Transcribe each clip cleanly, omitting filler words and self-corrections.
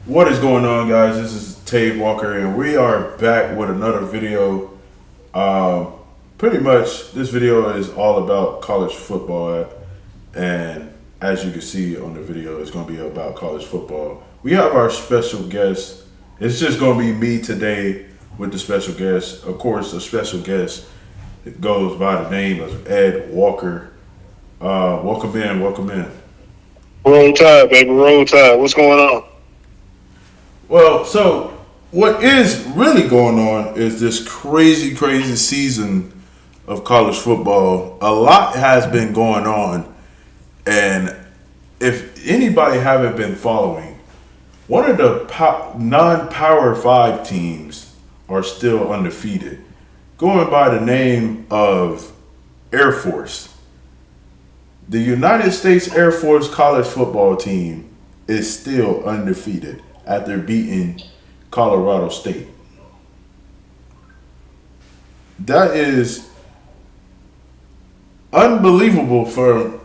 What is going on, guys? This is Tay Walker, and we are back with another video. Um, Pretty much, this video is all about college football, and as you can see on the video, it's going to be about college football. We have our special guest. It's just going to be me today with the special guest. Of course, the special guest goes by the name of Ed Walker. Welcome in, welcome in. Roll Tide, baby. Roll Tide. What's going on? Well, so what is really going on is this crazy, crazy season of college football. A lot has been going on, and if anybody haven't been following, one of the non-power five teams are still undefeated, going by the name of Air Force. The United States Air Force college football team is still undefeated after beating Colorado State. That is unbelievable for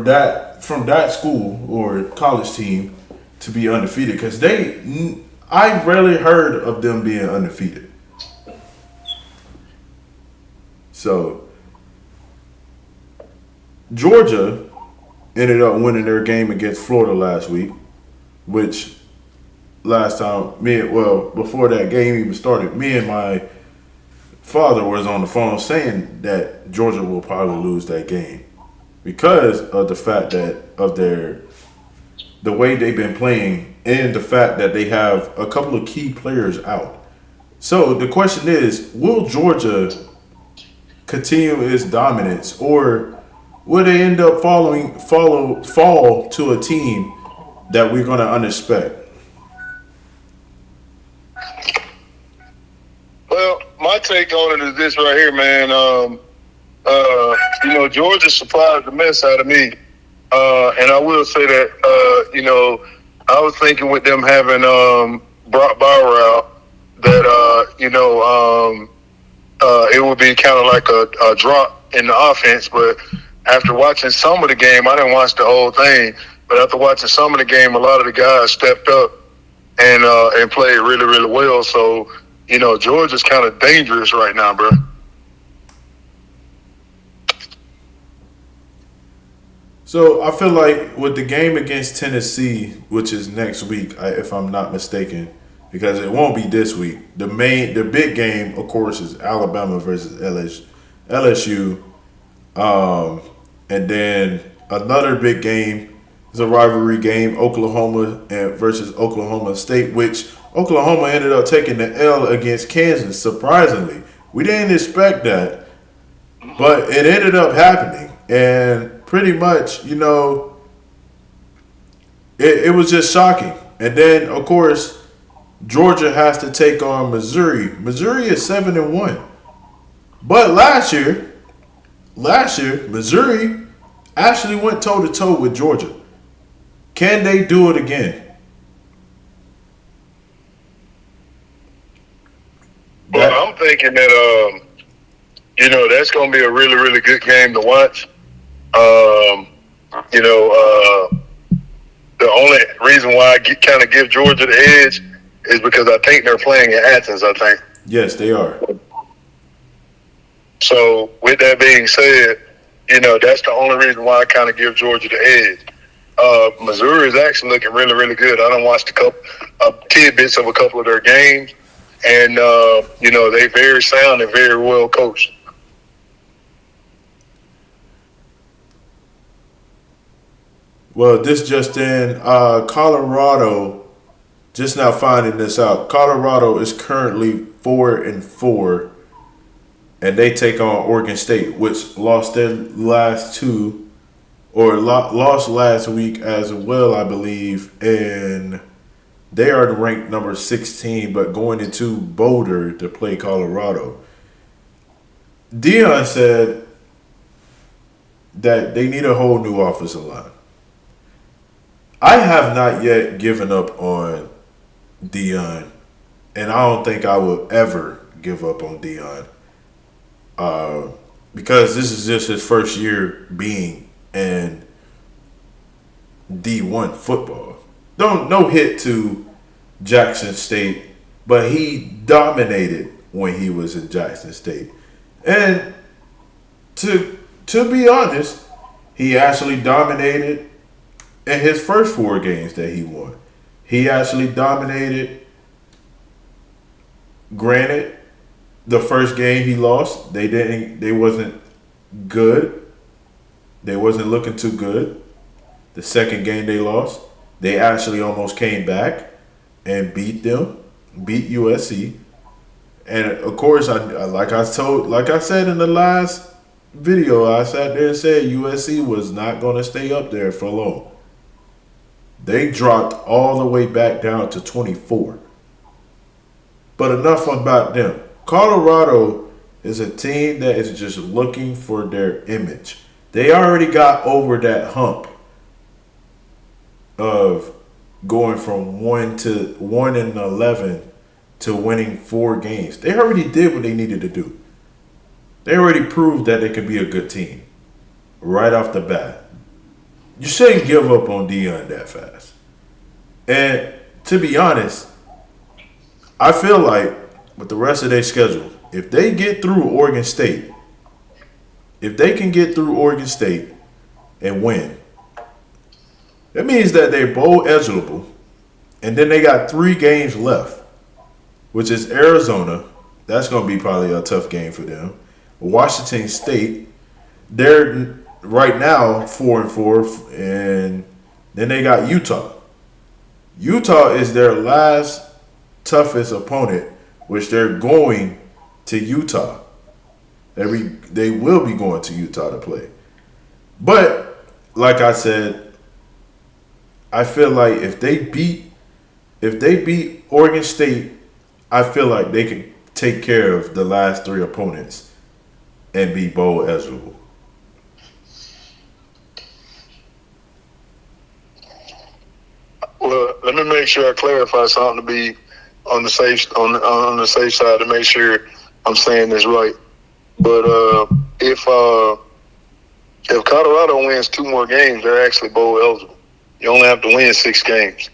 that from that school or college team to be undefeated, because I rarely heard of them being undefeated. So Georgia ended up winning their game against Florida last week, which last time before that game even started, me and my father was on the phone saying that Georgia will probably lose that game because of the fact that of the way they've been playing and the fact that they have a couple of key players out. So the question is, will Georgia continue its dominance, or will they end up fall to a team that we're going to unexpect? Well, my take on it is this right here, man. Georgia surprised the mess out of me. And I will say that, I was thinking with them having Brock Bauer out that, it would be kind of like a drop in the offense. But after watching some of the game, I didn't watch the whole thing, but after watching some of the game, a lot of the guys stepped up and played really, really well. So, Georgia's kind of dangerous right now, bro. So I feel like with the game against Tennessee, which is next week, if I'm not mistaken, because it won't be this week. The big game, of course, is Alabama versus LSU, and then another big game is a rivalry game, Oklahoma versus Oklahoma State, which Oklahoma ended up taking the L against Kansas. Surprisingly, we didn't expect that, but it ended up happening, and pretty much, it was just shocking. And then, of course, Georgia has to take on Missouri. Missouri is 7-1, but last year, Missouri actually went toe to toe with Georgia. Can they do it again? Well, I'm thinking that that's going to be a really, really good game to watch. The only reason why I kind of give Georgia the edge is because I think they're playing in Athens, I think. Yes, they are. So with that being said, that's the only reason why I kind of give Georgia the edge. Missouri is actually looking really, really good. I done watched a couple tidbits of a couple of their games, and they very sound and very well coached. Well, this just in, Colorado, just now finding this out. Colorado is currently 4-4, and they take on Oregon State, which lost their last two, or lost last week as well, I believe, and they are ranked number 16, but going into Boulder to play Colorado. Dion said that they need a whole new offensive line. I have not yet given up on Dion, and I don't think I will ever give up on Dion, because this is just his first year being in D1 football. No hit to Jackson State, but he dominated when he was in Jackson State. And to be honest, he actually dominated in his first 4 games that he won. He actually dominated. Granted, the first game he lost, they wasn't good. They wasn't looking too good. The second game they lost, they actually almost came back and beat USC. And of course, like I said in the last video, I sat there and said USC was not going to stay up there for long. They dropped all the way back down to 24. But enough about them. Colorado is a team that is just looking for their image. They already got over that hump of going from 1-11 to winning 4 games. They already did what they needed to do. They already proved that they could be a good team right off the bat. You shouldn't give up on Deion that fast. And to be honest, I feel like with the rest of their schedule, if they get through Oregon State, if they can get through Oregon State and win, that means that they're bowl eligible, and then they got 3 games left, which is Arizona. That's going to be probably a tough game for them. Washington State, they're right now 4-4, and then they got Utah. Utah is their last toughest opponent, which they're going to Utah. They will be going to Utah to play. But like I said, I feel like if they beat Oregon State, I feel like they can take care of the last 3 opponents and be bowl eligible. Well, let me make sure I clarify something to be on the safe side to make sure I'm saying this right. But if Colorado wins 2 more games, they're actually bowl eligible. You only have to win 6 games.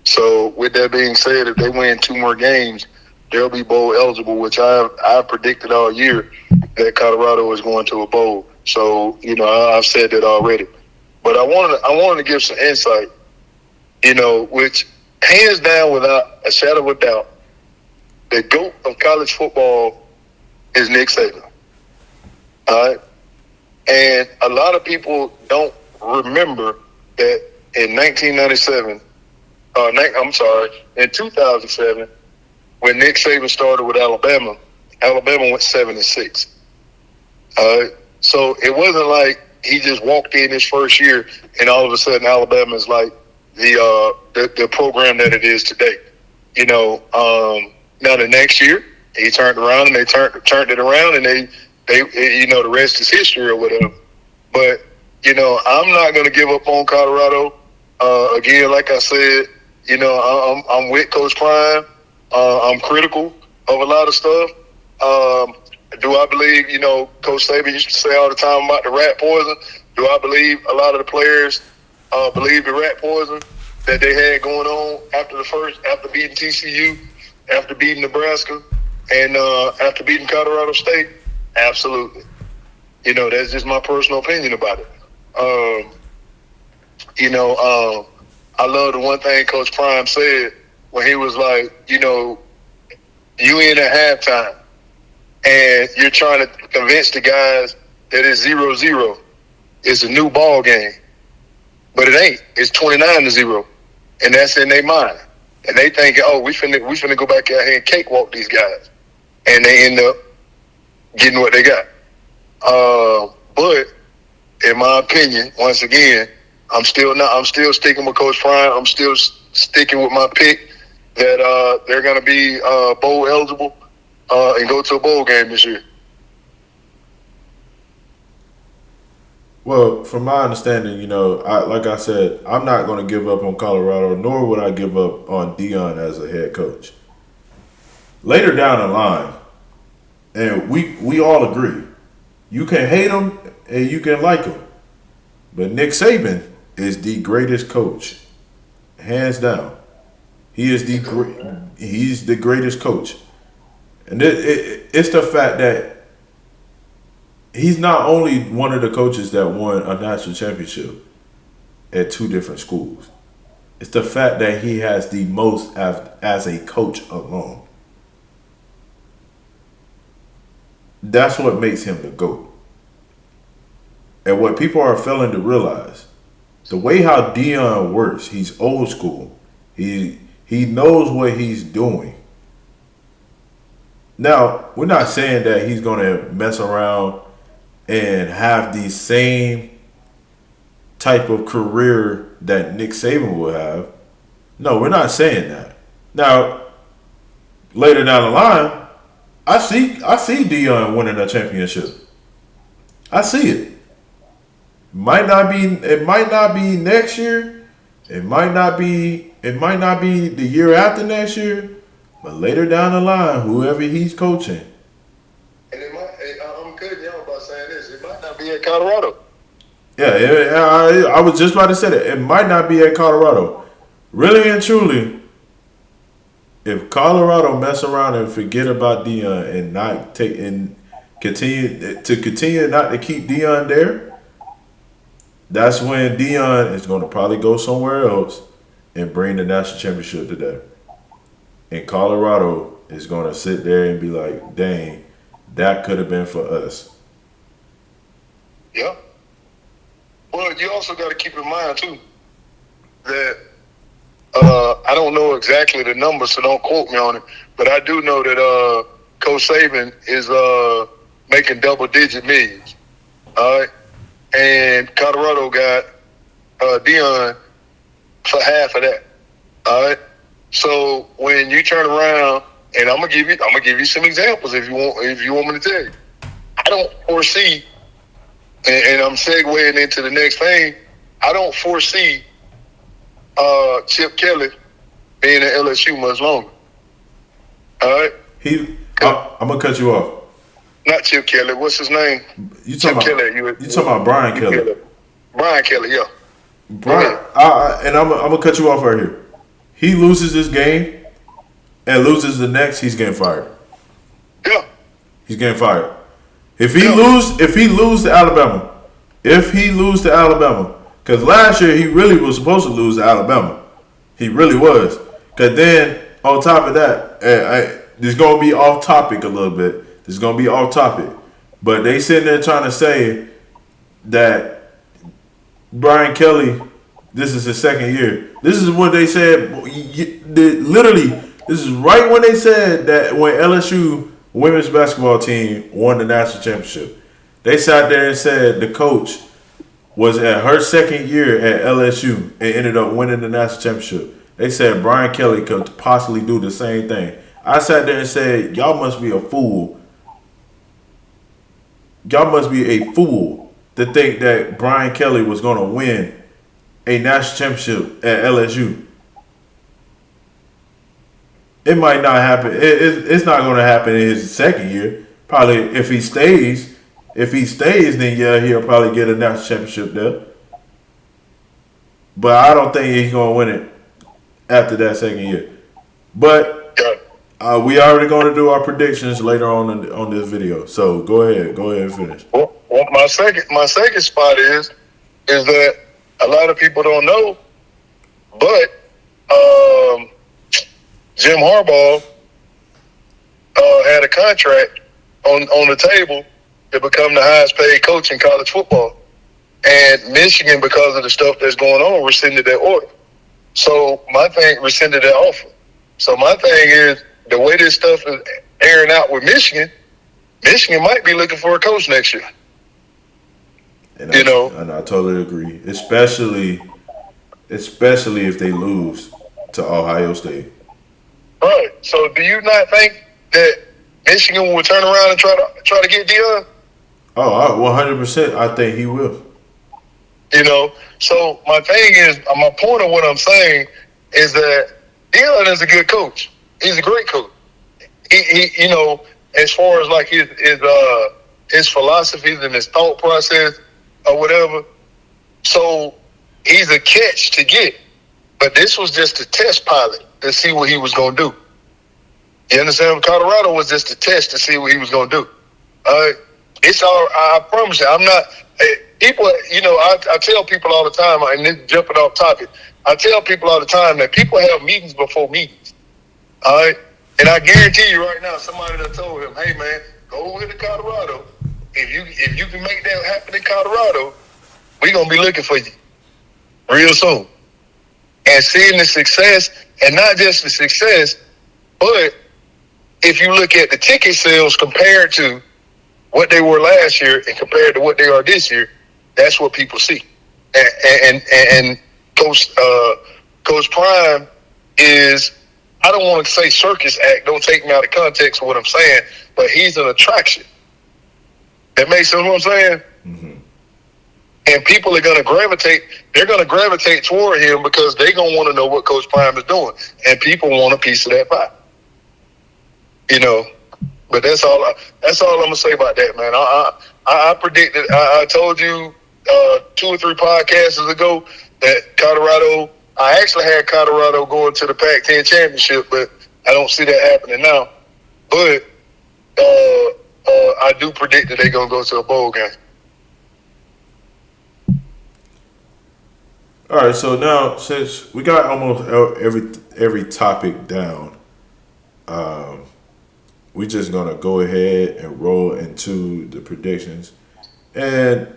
So with that being said, if they win 2 more games, they'll be bowl eligible, which I've predicted all year that Colorado is going to a bowl. So I've said that already. But I wanted to give some insight. Which hands down, without a shadow of a doubt, the GOAT of college football is Nick Saban. All right? And a lot of people don't remember that in 2007, when Nick Saban started with Alabama went 7-6. All right? So it wasn't like he just walked in his first year and all of a sudden Alabama is like the program that it is today. Now the next year he turned around and they turned it around and they the rest is history or whatever. But I'm not going to give up on Colorado. Again, like I said, I'm with Coach Prime. I'm critical of a lot of stuff. Do I believe Coach Saban used to say all the time about the rat poison? Do I believe a lot of the players believe the rat poison that they had going on after beating TCU, after beating Nebraska, and after beating Colorado State? Absolutely. That's just my personal opinion about it. I love the one thing Coach Prime said when he was like, you in at halftime and you're trying to convince the guys that it's 0-0. It's a new ball game. But it ain't. It's 29-0. And that's in their mind. And they think, we finna go back out here and cakewalk these guys. And they end up getting what they got. But in my opinion, once again, I'm still sticking with Coach Prime. I'm still sticking with my pick that they're gonna be bowl eligible and go to a bowl game this year. Well, from my understanding, like I said, I'm not going to give up on Colorado, nor would I give up on Deion as a head coach. Later down the line, and we all agree, you can hate him and you can like him, but Nick Saban is the greatest coach, hands down. He is he's the greatest coach, and it's the fact that he's not only one of the coaches that won a national championship at two different schools. It's the fact that he has the most as a coach alone. That's what makes him the GOAT. And what people are failing to realize, the way how Dion works, he's old school. He knows what he's doing. Now, we're not saying that he's going to mess around and have the same type of career that Nick Saban will have. No, we're not saying that. Now, later down the line, I see Dion winning a championship. I see it. It might not be next year. It might not be the year after next year. But later down the line, whoever he's coaching. And I'm cutting y'all by saying this. It might not be at Colorado. Yeah, I was just about to say that. It might not be at Colorado. Really and truly, if Colorado mess around and forget about Dion and not take and continue not to keep Dion there, that's when Dion is going to probably go somewhere else and bring the national championship to them. And Colorado is going to sit there and be like, dang, that could have been for us. Yeah. Well, you also got to keep in mind, too, that I don't know exactly the numbers, so don't quote me on it, but I do know that Coach Saban is making double-digit millions. All right? And Colorado got Dion for half of that. All right? So when you turn around, and I'm gonna give you some examples if you want me to tell you. I don't foresee, and I'm segueing into the next thing. I don't foresee Chip Kelly being at LSU much longer. All right. I'm gonna cut you off. Not Chip Kelly. What's his name? You talking about Brian Kelly? Brian Kelly. Yeah. Brian. And I'm gonna cut you off right here. He loses this game and loses the next, he's getting fired. Yeah. He's getting fired. If he lose to Alabama, because last year he really was supposed to lose to Alabama. He really was. Because then, on top of that, this is going to be off topic a little bit. This is going to be off topic. But they sitting there trying to say that Brian Kelly, this is his second year. This is what they said. Literally, this is right when they said that when LSU women's basketball team won the national championship. They sat there and said the coach was at her second year at LSU and ended up winning the national championship. They said Brian Kelly could possibly do the same thing. I sat there and said, y'all must be a fool. Y'all must be a fool to think that Brian Kelly was going to win a national championship at LSU. It might not happen. It's not going to happen in his second year. Probably if he stays, then yeah, he'll probably get a national championship there. But I don't think he's going to win it after that second year. But we already going to do our predictions later on this video. So go ahead and finish. Well, my second spot is that a lot of people don't know, but Jim Harbaugh had a contract on the table to become the highest paid coach in college football. And Michigan, because of the stuff that's going on, rescinded that order. So my thing, rescinded that offer. So my thing is, the way this stuff is airing out with Michigan might be looking for a coach next year. And I totally agree. Especially if they lose to Ohio State. Right. So do you not think that Michigan will turn around and try to get Dion? Oh, 100%. I think he will. So my thing is, my point of what I'm saying is that Dion is a good coach. He's a great coach. He as far as like his philosophies and his thought process or whatever. So he's a catch to get. But this was just a test pilot to see what he was going to do. You understand? Colorado was just a test to see what he was going to do. It's all. I promise you, I'm not. People, I tell people all the time, and this jumping off topic, I tell people all the time that people have meetings before meetings. All right? And I guarantee you right now, somebody that told him, hey, man, go over to Colorado. If you can make that happen in Colorado, we're going to be looking for you real soon. And seeing the success, and not just the success, but if you look at the ticket sales compared to what they were last year and compared to what they are this year, that's what people see. And Coach Prime is, I don't want to say circus act, don't take me out of context of what I'm saying, but he's an attraction. That makes sense what I'm saying? Mm-hmm. And people are going to gravitate, they're going to gravitate toward him because they're going to want to know what Coach Prime is doing. And people want a piece of that pie. But that's all I'm going to say about that, man. I predicted, I told you 2 or 3 podcasts ago that Colorado, I actually had Colorado going to the Pac-10 championship, but I don't see that happening now. But I do predict that they're going to go to a bowl game. All right, so now since we got almost every topic down, we're just gonna go ahead and roll into the predictions. And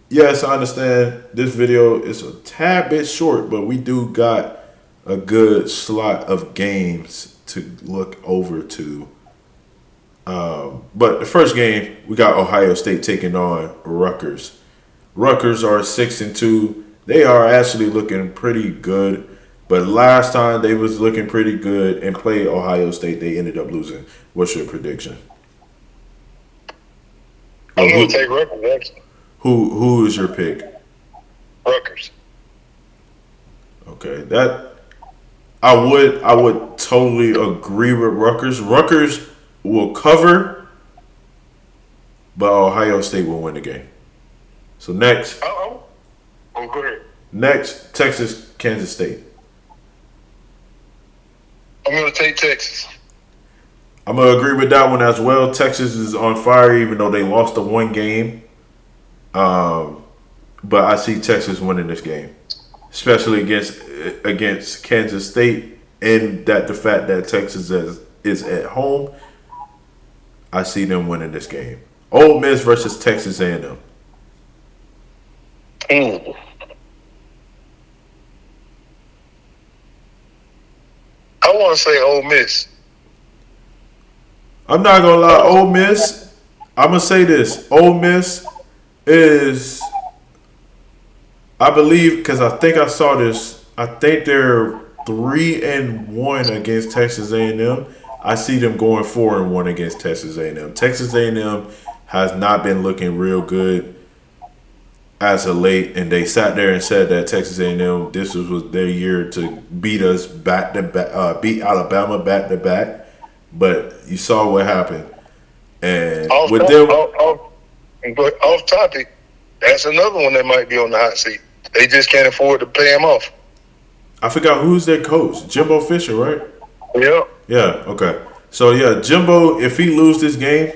yes, I understand this video is a tad bit short, but we do got a good slot of games to look over to. But the first game, we got Ohio State taking on Rutgers. Rutgers are 6-2. They are actually looking pretty good. But last time they was looking pretty good and played Ohio State, they ended up losing. What's your prediction? I'm going to take Rutgers, actually. Who is your pick? Rutgers. Okay, that I would totally agree with Rutgers. Rutgers will cover, but Ohio State will win the game. So next. Oh, go ahead. Next, Texas, Kansas State. I'm going to take Texas. I'm going to agree with that one as well. Texas is on fire, even though they lost the one game. But I see Texas winning this game, especially against Kansas State, and that the fact that Texas is at home. I see them winning this game. Ole Miss versus Texas A&M. I want to say Ole Miss. I'm not going to lie. Ole Miss, I'm going to say this. Ole Miss is, I believe, because I think I saw this, I think they're 3-1 against Texas A&M. I see them going 4-1 against Texas A&M. Texas A&M has not been looking real good as of late, and they sat there and said that Texas A&M, this was their year to beat us back to back, beat Alabama back to back. But you saw what happened, and off topic, that's another one that might be on the hot seat. They just can't afford to pay him off. I forgot who's their coach, Jimbo Fisher, right? Yeah. Yeah. Okay. So yeah, Jimbo, if he lose this game,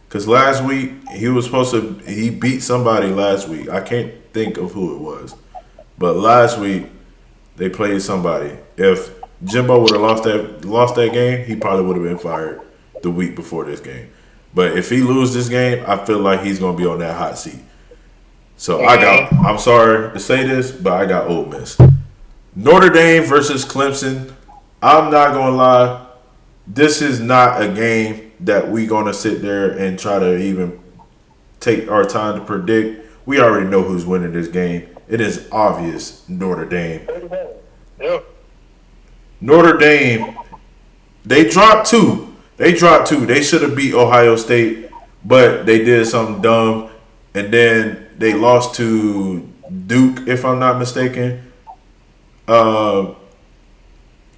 because last week he beat somebody last week. I can't think of who it was, but last week they played somebody. If Jimbo would have lost that game, he probably would have been fired the week before this game. But if he loses this game, I feel like he's gonna be on that hot seat. So I'm sorry to say this, but I got Ole Miss. Notre Dame versus Clemson. I'm not gonna lie, this is not a game that we gonna sit there and try to even take our time to predict. We already know who's winning this game. It is obvious, Notre Dame. Yeah. Notre Dame, they dropped two. They should have beat Ohio State, but they did something dumb. And then they lost to Duke, if I'm not mistaken. But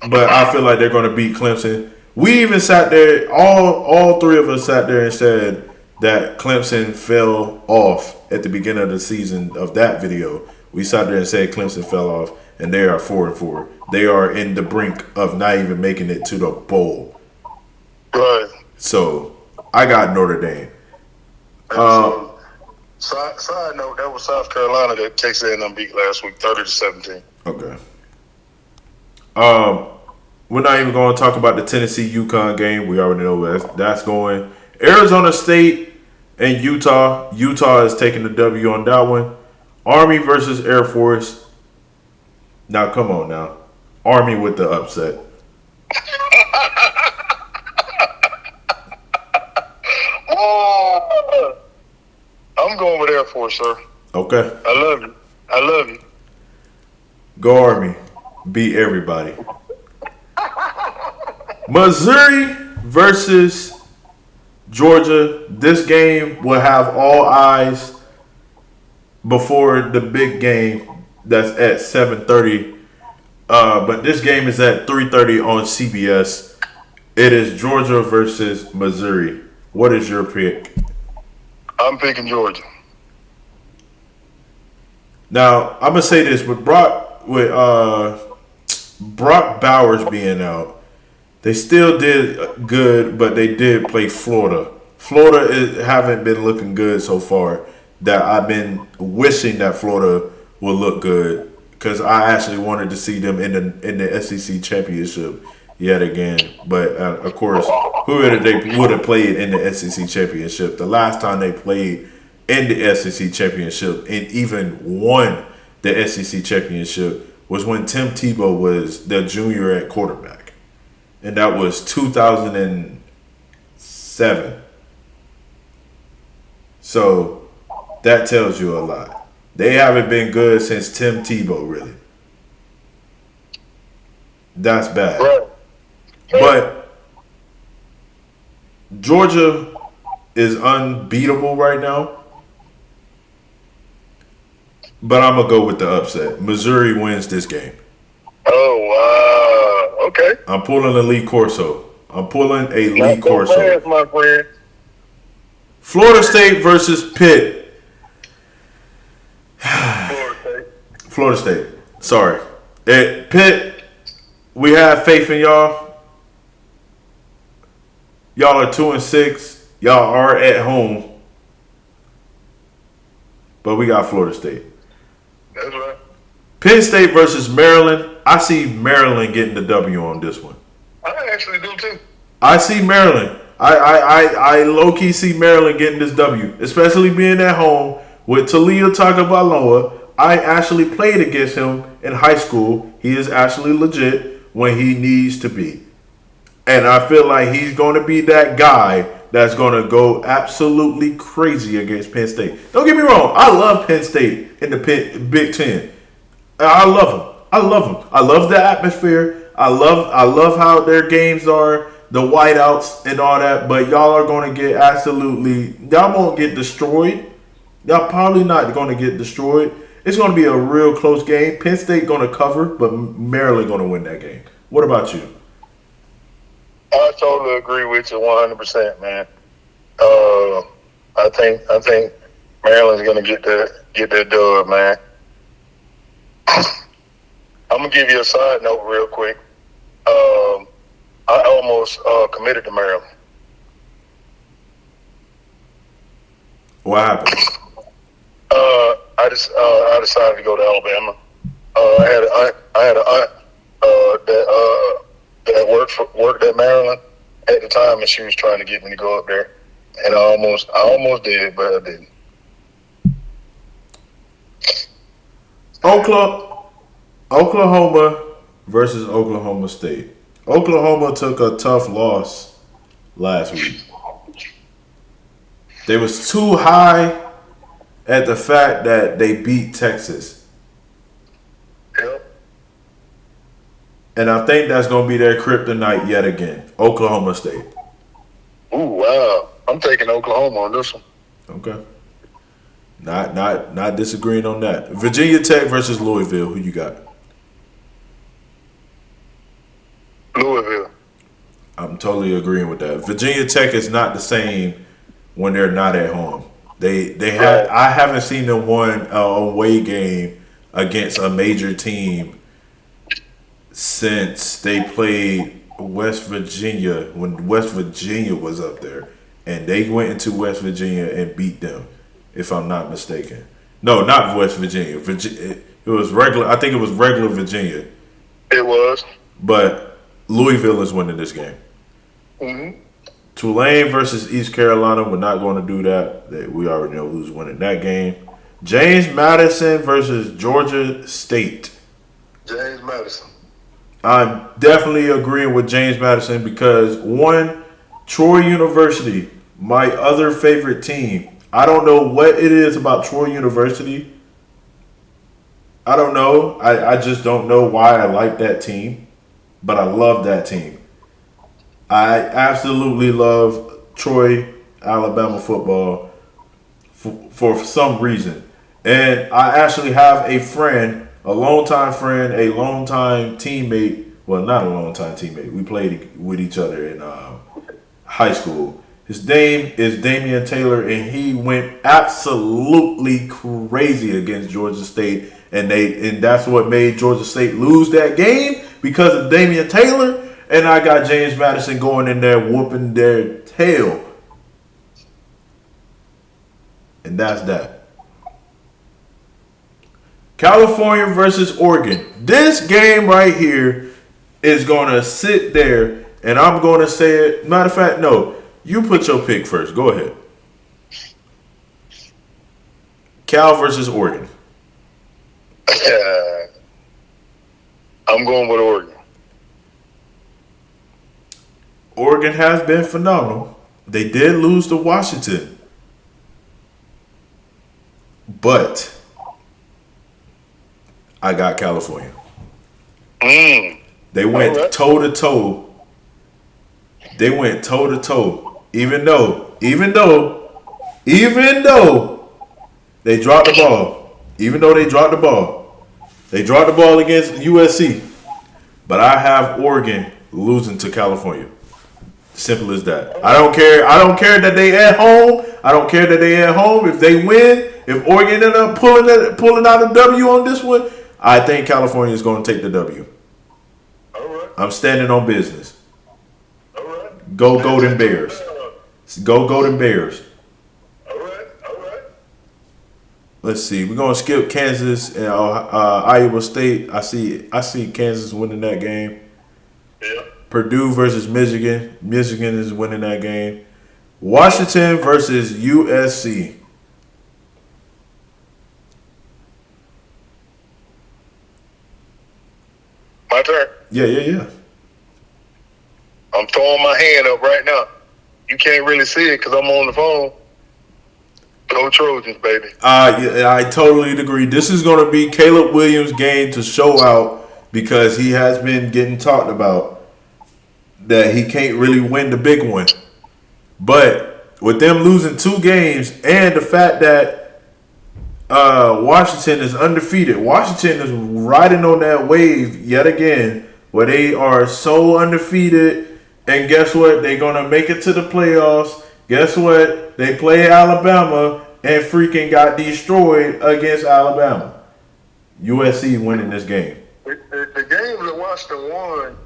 I feel like they're going to beat Clemson. We even sat there, all three of us sat there and said that Clemson fell off at the beginning of the season of that video. We sat there and said Clemson fell off. and they are 4-4. They are in the brink of not even making it to the bowl. Right. So I got Notre Dame. Side note, that was South Carolina that Texas A&M beat last week, 30-17. Okay. We're not even going to talk about the Tennessee UConn game. We already know where that's going. Arizona State and Utah. Utah is taking the W on that one. Army versus Air Force. Now, come on now. Army with the upset. I'm going with Air Force, sir. Okay. I love you. Go Army. Beat everybody. Missouri versus Georgia. This game will have all eyes before the big game that's at 7:30. But this game is at 3:30 on CBS. It is Georgia versus Missouri. What is your pick? I'm picking Georgia. Now, I'm gonna say this with Brock Bowers being out, they still did good, but they did play Florida. Florida haven't been looking good so far. That I've been wishing that Florida would look good because I actually wanted to see them in the SEC championship yet again. But of course, who would have played in the SEC championship? The last time they played in the SEC championship and even won the SEC championship was when Tim Tebow was the junior at quarterback. And that was 2007. So that tells you a lot. They haven't been good since Tim Tebow, really. That's bad. But Georgia is unbeatable right now. But I'm going to go with the upset. Missouri wins this game. Oh, wow. Okay. I'm pulling a Lee Corso. My friend. Florida State versus Pitt. Florida State. Sorry. Pitt, we have faith in y'all. Y'all are 2-6. Y'all are at home. But we got Florida State. That's right. Penn State versus Maryland. I see Maryland getting the W on this one. I actually do too. I see Maryland. I low-key see Maryland getting this W, especially being at home with Talia Tagovailoa. I actually played against him in high school. He is actually legit when he needs to be. And I feel like he's going to be that guy that's going to go absolutely crazy against Penn State. Don't get me wrong. I love Penn State in the Big Ten. I love them. I love the atmosphere. I love how their games are, the whiteouts and all that. But y'all are going to get y'all won't get destroyed. Y'all probably not going to get destroyed. It's going to be a real close game. Penn State going to cover, but Maryland going to win that game. What about you? I totally agree with you 100%, man. I think Maryland's gonna get that dub, man. I'm gonna give you a side note real quick. I almost committed to Maryland. What happened? I decided to go to Alabama. I had an aunt that worked at Maryland at the time, and she was trying to get me to go up there, and I almost did, but I didn't. Oklahoma versus Oklahoma State. Oklahoma took a tough loss last week. They was too high at the fact that they beat Texas. Yep. And I think that's going to be their kryptonite yet again. Oklahoma State. Ooh, wow. I'm taking Oklahoma on this one. Okay. Not disagreeing on that. Virginia Tech versus Louisville. Who you got? Louisville. I'm totally agreeing with that. Virginia Tech is not the same when they're not at home. I haven't seen them win an away game against a major team since they played West Virginia when West Virginia was up there, and they went into West Virginia and beat them, if I'm not mistaken. No, not West Virginia. It was regular. I think it was regular Virginia, It was. but Louisville is winning this game. Mm-hmm. Tulane versus East Carolina. We're not going to do that. We already know who's winning that game. James Madison versus Georgia State. James Madison. I'm definitely agreeing with James Madison because, one, Troy University, my other favorite team. I don't know what it is about Troy University. I don't know. I just don't know why I like that team, but I love that team. I absolutely love Troy, Alabama football for some reason. And I actually have a friend, a longtime friend, a longtime teammate. Well, not a longtime teammate. We played with each other in high school. His name is Damian Taylor, and he went absolutely crazy against Georgia State. And that's what made Georgia State lose that game because of Damian Taylor. And I got James Madison going in there whooping their tail. And that's that. California versus Oregon. This game right here is going to sit there, and I'm going to say it. Matter of fact, no. You put your pick first. Go ahead. Cal versus Oregon. I'm going with Oregon. Oregon has been phenomenal. They did lose to Washington. But I got California. They went toe to toe. They went toe to toe. Even though they dropped the ball. Even though they dropped the ball. They dropped the ball against USC. But I have Oregon losing to California. Simple as that. I don't care. I don't care that they at home. I don't care that they at home. If they win, if Oregon end up pulling out a W on this one, I think California is going to take the W. All right. I'm standing on business. All right. Go Golden Bears. Go Golden Bears. All right. All right. Let's see. We're gonna skip Kansas and Iowa State. I see Kansas winning that game. Yeah. Purdue versus Michigan. Michigan is winning that game. Washington versus USC. My turn. Yeah. I'm throwing my hand up right now. You can't really see it because I'm on the phone. Go Trojans, baby. Yeah, I totally agree. This is going to be Caleb Williams' game to show out because he has been getting talked about that he can't really win the big one. But with them losing 2 games and the fact that Washington is undefeated, Washington is riding on that wave yet again where they are so undefeated. And guess what? They're going to make it to the playoffs. Guess what? They play Alabama and freaking got destroyed against Alabama. USC winning this game. The game that Washington won,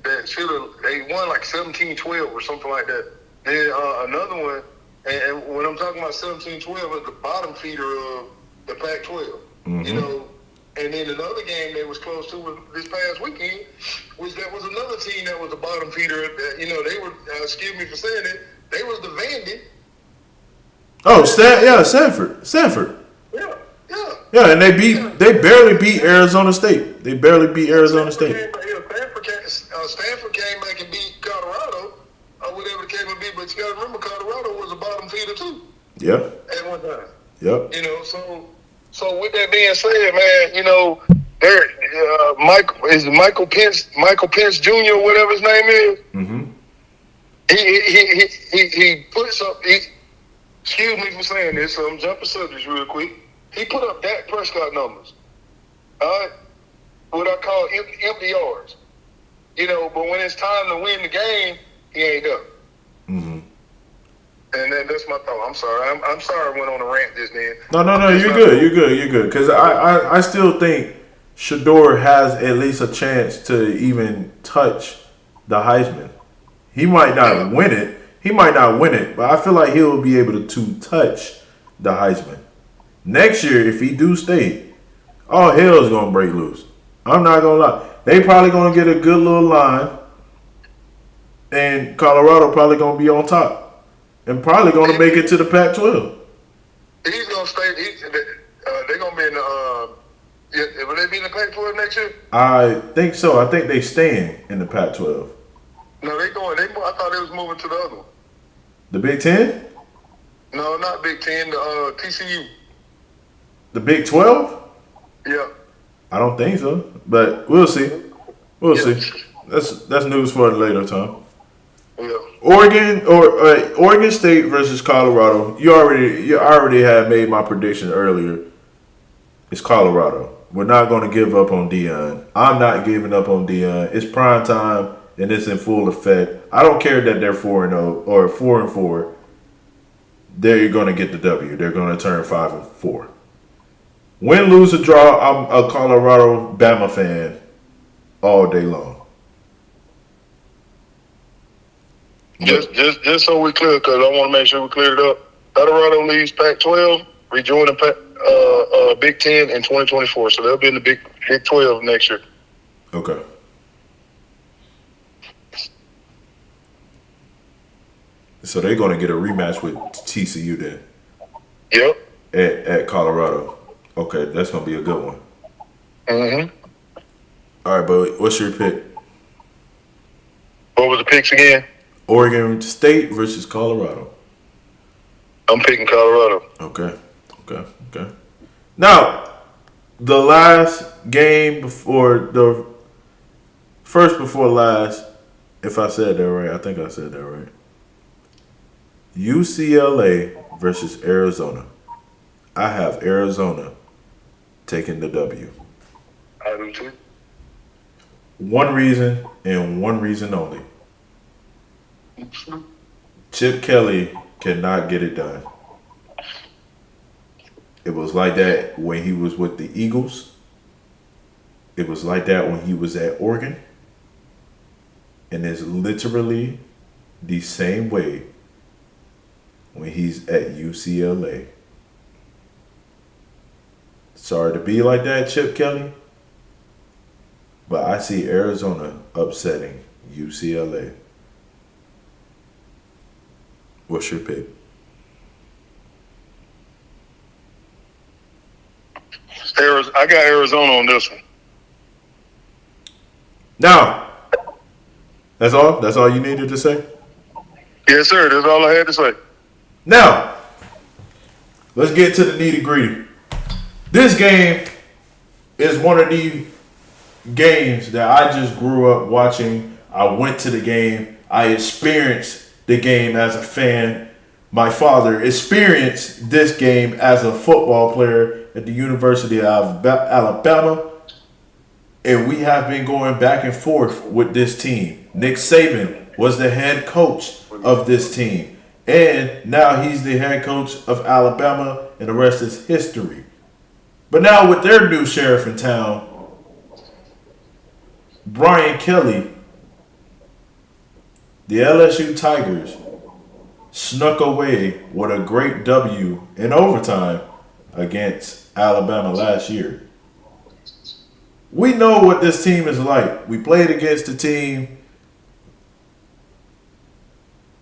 that should have, they won like 17-12 or something like that. Then another one, and when I'm talking about 17-12, it's the bottom feeder of the Pac-12. Mm-hmm. You know, and then another game that was close to this past weekend was another team that was the bottom feeder. You know, they were, excuse me for saying it, they was the Vandy. Oh, Stanford. Yeah, and they barely beat Arizona State. Stanford came back and beat Colorado, or whatever the case may be. But you got to remember, Colorado was a bottom feeder too. Yeah. At one time. Yep. You know, so with that being said, man, you know, there, Michael Pence Jr. whatever his name is. Mm-hmm. He puts up. Excuse me for saying this, so I'm jumping subjects real quick. He put up Dak Prescott numbers. All right, what I call empty yards. You know, but when it's time to win the game, he ain't up. Mm-hmm. And that's my thought. I'm sorry. I'm sorry I went on a rant just then. No. You're good. Because I still think Shador has at least a chance to even touch the Heisman. He might Yeah. not win it. He might not win it, but I feel like he'll be able to touch the Heisman. Next year, if he do stay, all hell is gonna break loose. I'm not gonna lie. They probably gonna get a good little line, and Colorado probably gonna be on top, and probably gonna make it to the Pac-12. He's gonna stay. They're gonna be in the. Will they be in the Pac-12 next year? I think so. I think they staying in the Pac-12. No, they going. I thought they was moving to the other one. The Big Ten, No, not Big Ten. The TCU. the Big 12. Yeah. I don't think so, but we'll see. We'll Yeah. see. That's news for a later time. Yeah. Oregon State versus Colorado. You already had made my prediction earlier. It's Colorado. We're not going to give up on Deion. I'm not giving up on Deion. It's prime time and it's in full effect. I don't care that they're 4-0 or 4-4. They're going to get the W. They're going to turn 5-4. Win, lose, or draw. I'm a Colorado Bama fan all day long. Just so we clear, because I want to make sure we cleared it up. Colorado leaves Pac-12, rejoining Big Ten in 2024, so they'll be in the Big 12 next year. Okay. So they're going to get a rematch with TCU then Yep. at Colorado. Okay, that's going to be a good one. Mm-hmm. All right, but what's your pick? What was the picks again? Oregon State versus Colorado. I'm picking Colorado. Okay. Now, the last game before last, if I said that right, I think I said that right. UCLA versus Arizona. I have Arizona taking the W. I do too. One reason and one reason only. Chip Kelly cannot get it done. It was like that when he was with the Eagles. It was like that when he was at Oregon. And it's literally the same way when he's at UCLA. Sorry to be like that, Chip Kelly. But I see Arizona upsetting UCLA. What's your pick? I got Arizona on this one. Now, that's all? That's all you needed to say? Yes, sir. That's all I had to say. Now, let's get to the nitty-gritty. This game is one of the games that I just grew up watching. I went to the game. I experienced the game as a fan. My father experienced this game as a football player at the University of Alabama. And we have been going back and forth with this team. Nick Saban was the head coach of this team. And now he's the head coach of Alabama, and the rest is history. But now with their new sheriff in town, Brian Kelly, the LSU Tigers snuck away with a great W in overtime against Alabama last year. We know what this team is like. We played against the team,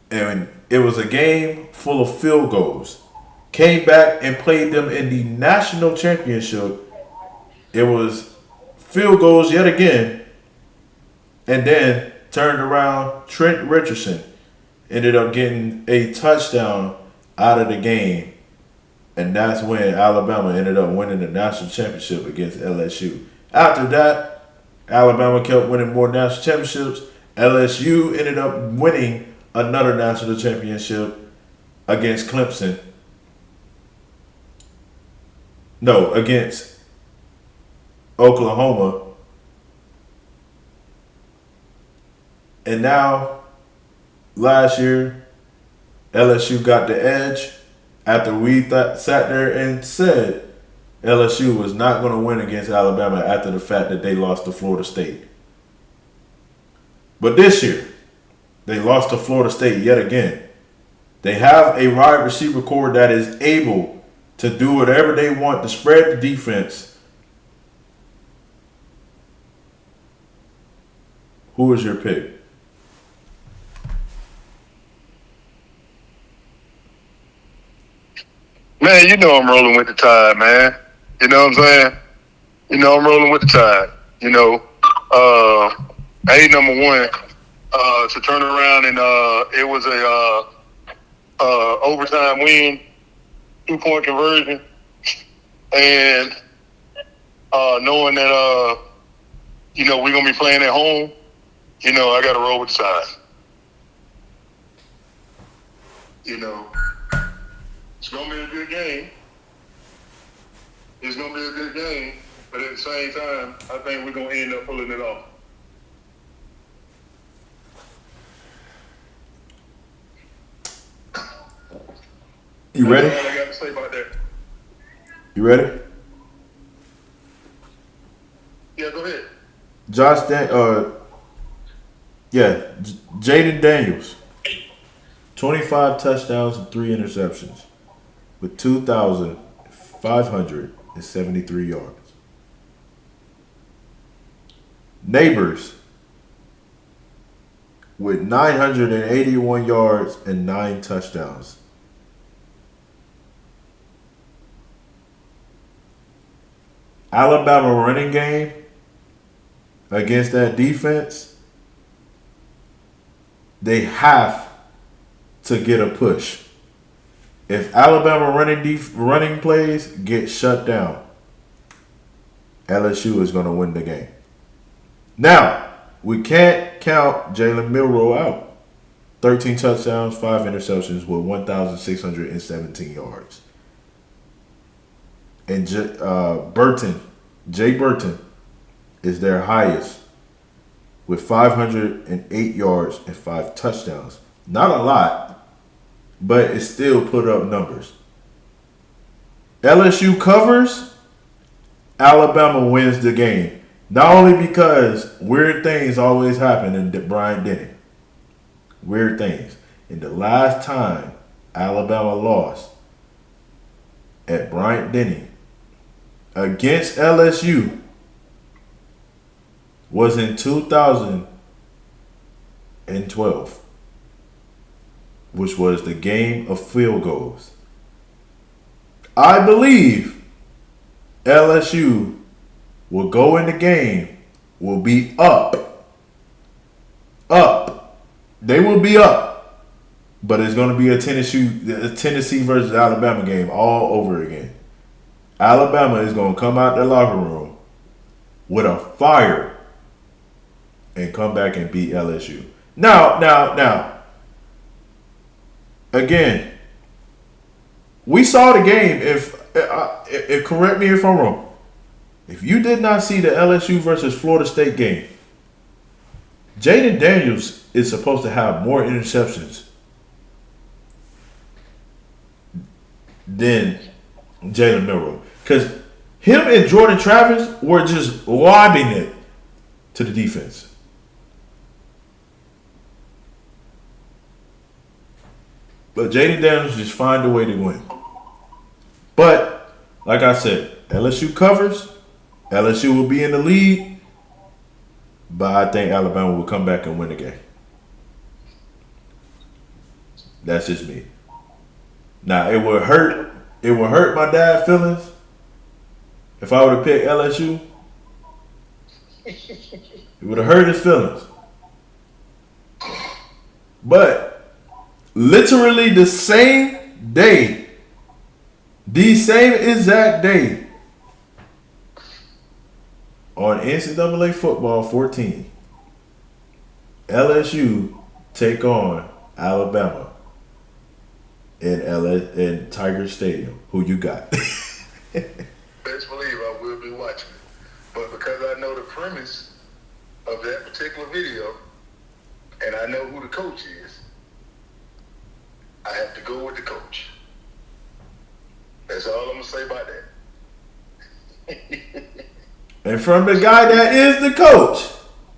and it was a game full of field goals. Came back and played them in the national championship. It was field goals yet again. And then turned around, Trent Richardson ended up getting a touchdown out of the game. And that's when Alabama ended up winning the national championship against LSU. After that, Alabama kept winning more national championships. LSU ended up winning another national championship against Clemson. No, against Oklahoma. And now, last year, LSU got the edge after we sat there and said LSU was not going to win against Alabama after the fact that they lost to Florida State. But this year, they lost to Florida State yet again. They have a wide receiver core that is able to do whatever they want to spread the defense. Who is your pick? Man, you know I'm rolling with the Tide, man. You know what I'm saying? You know I'm rolling with the Tide. You know, number one, to turn around and it was a overtime win, 2-point conversion, and knowing that we're gonna be playing at home, I got to roll with the Tide. It's gonna be a good game. It's gonna be a good game, but at the same time, I think we're gonna end up pulling it off. You ready? That's all I got to say about that. You ready? Yeah, go ahead. Jaden Daniels, 25 touchdowns and 3 interceptions with 2,573 yards. Neighbors with 981 yards and 9 touchdowns. Alabama running game against that defense, they have to get a push. If Alabama running plays get shut down, LSU is going to win the game. Now, we can't count Jalen Milroe out. 13 touchdowns, 5 interceptions with 1,617 yards. And Jay Burton is their highest with 508 yards and 5 touchdowns. Not a lot, but it still put up numbers. LSU covers, Alabama wins the game. Not only because weird things always happen in Bryant-Denny. Weird things. And the last time Alabama lost at Bryant-Denny against LSU was in 2012, which was the game of field goals. I believe LSU will go in the game, will be up. They will be up, but it's going to be a Tennessee versus Alabama game all over again. Alabama is going to come out the locker room with a fire and come back and beat LSU. Now, again, we saw the game. If correct me if I'm wrong, if you did not see the LSU versus Florida State game, Jaden Daniels is supposed to have more interceptions than Jalen Milroe. Because him and Jordan Travis were just lobbing it to the defense. But Jaden Daniels just find a way to win. But, like I said, LSU covers. LSU will be in the lead. But I think Alabama will come back and win the game. That's just me. Now, it would hurt my dad's feelings if I would have picked LSU. It would have hurt his feelings. But literally the same exact day, on NCAA Football 14, LSU take on Alabama in Tiger Stadium. Who you got? Best believe I will be watching it. But because I know the premise of that particular video, and I know who the coach is, I have to go with the coach. That's all I'm going to say about that. And from the guy that is the coach.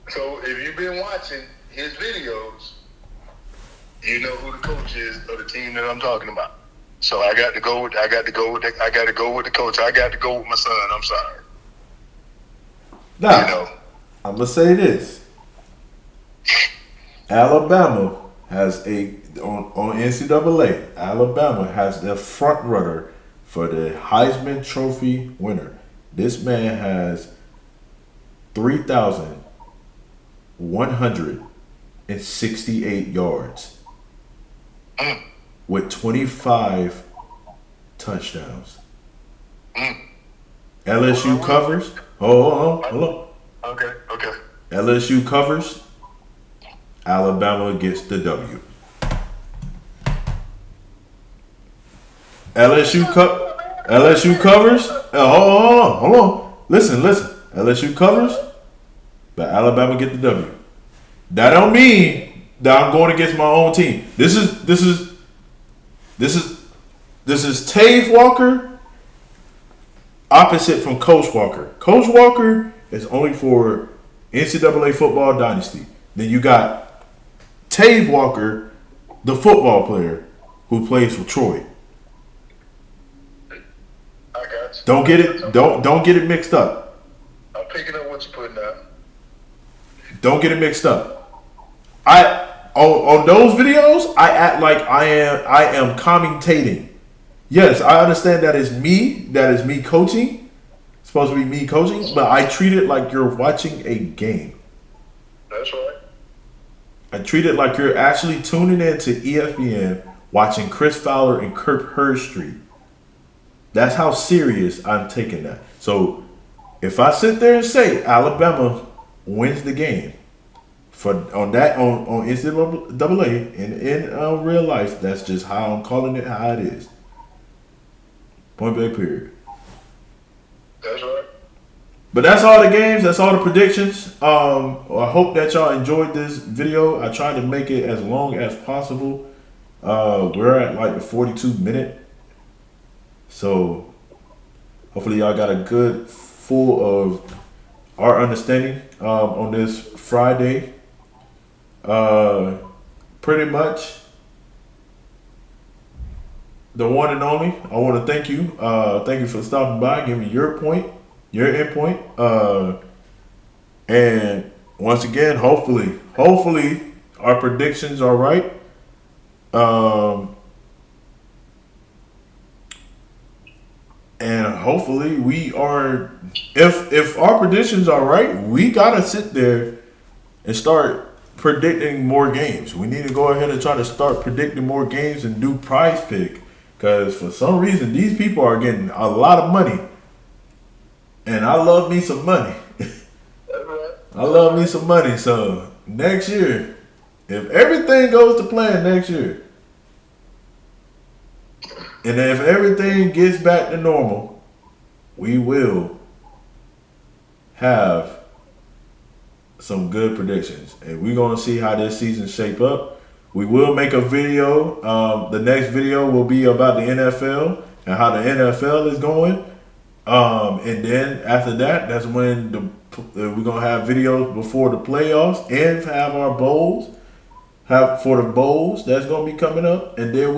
So if you've been watching his videos, you know who the coach is of the team that I'm talking about. So I got to go with the coach. I got to go with my son. I'm sorry. Now, You know. I'm gonna say this. Alabama has on NCAA. Alabama has the front runner for the Heisman Trophy winner. This man has 3,168 yards with 25 touchdowns. LSU covers. Hold on. Okay. LSU covers. Alabama gets the W. LSU covers. Hold on. Listen. LSU covers, but Alabama get the W. That don't mean that I'm going against my own team. This is Tave Walker opposite from Coach Walker. Coach Walker is only for NCAA football dynasty. Then you got Tave Walker, the football player who plays for Troy. I got you. Don't get it mixed up. I'm picking up what you're putting out. Don't get it mixed up. On those videos, I act like I am commentating. Yes, I understand that is me coaching. It's supposed to be me coaching, but I treat it like you're watching a game. That's right. I treat it like you're actually tuning in to ESPN, watching Chris Fowler and Kirk Herbstreit. That's how serious I'm taking that. So if I sit there and say Alabama wins the game, on NCAA in real life, that's just how I'm calling it, how it is. Point blank period. That's right. But that's all the games. That's all the predictions. I hope that y'all enjoyed this video. I tried to make it as long as possible. We're at like the 42-minute. So hopefully y'all got a good full of our understanding on this Friday. Pretty much the one and only. I want to thank you. Thank you for stopping by, giving me your endpoint. And once again, hopefully our predictions are right. And hopefully we are, if our predictions are right, we gotta sit there and start predicting more games. We need to go ahead and try to start predicting more games and do prize pick. Because for some reason, these people are getting a lot of money. And I love me some money. I love me some money. So next year, if everything goes to plan next year, and if everything gets back to normal, we will have some good predictions. And we're going to see how this season shape up. We will make a video. The next video will be about the NFL and how the NFL is going. And then after that, that's when we're going to have videos before the playoffs and have our bowls. For the bowls that's going to be coming up. And then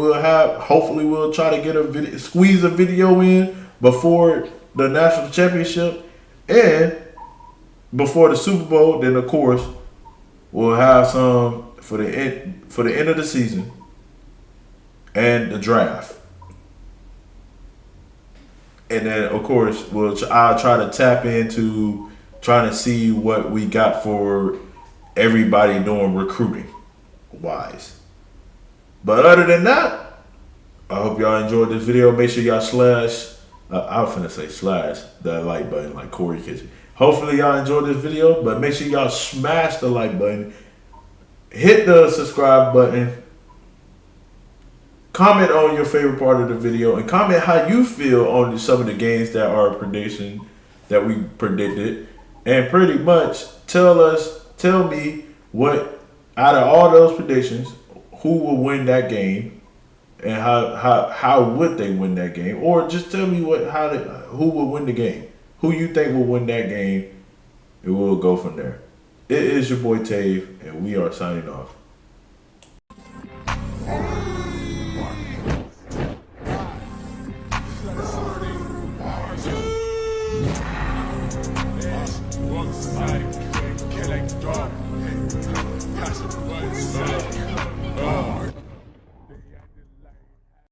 hopefully we'll try to get squeeze a video in before the national championship and before the Super Bowl. Then of course we'll have some for the end of the season and the draft. And then of course I'll try to tap into trying to see what we got for everybody doing recruiting wise. But other than that, I hope y'all enjoyed this video. Make sure y'all slash the like button like Corey Kitchen. Hopefully y'all enjoyed this video, but make sure y'all smash the like button, hit the subscribe button, comment on your favorite part of the video, and comment how you feel on some of the games that are prediction that we predicted, and pretty much tell me what out of all those predictions, who will win that game, and how would they win that game, or just tell me who will win the game, who you think will win that game, and we'll go from there. It is your boy Tave, and we are signing off. Killing dog.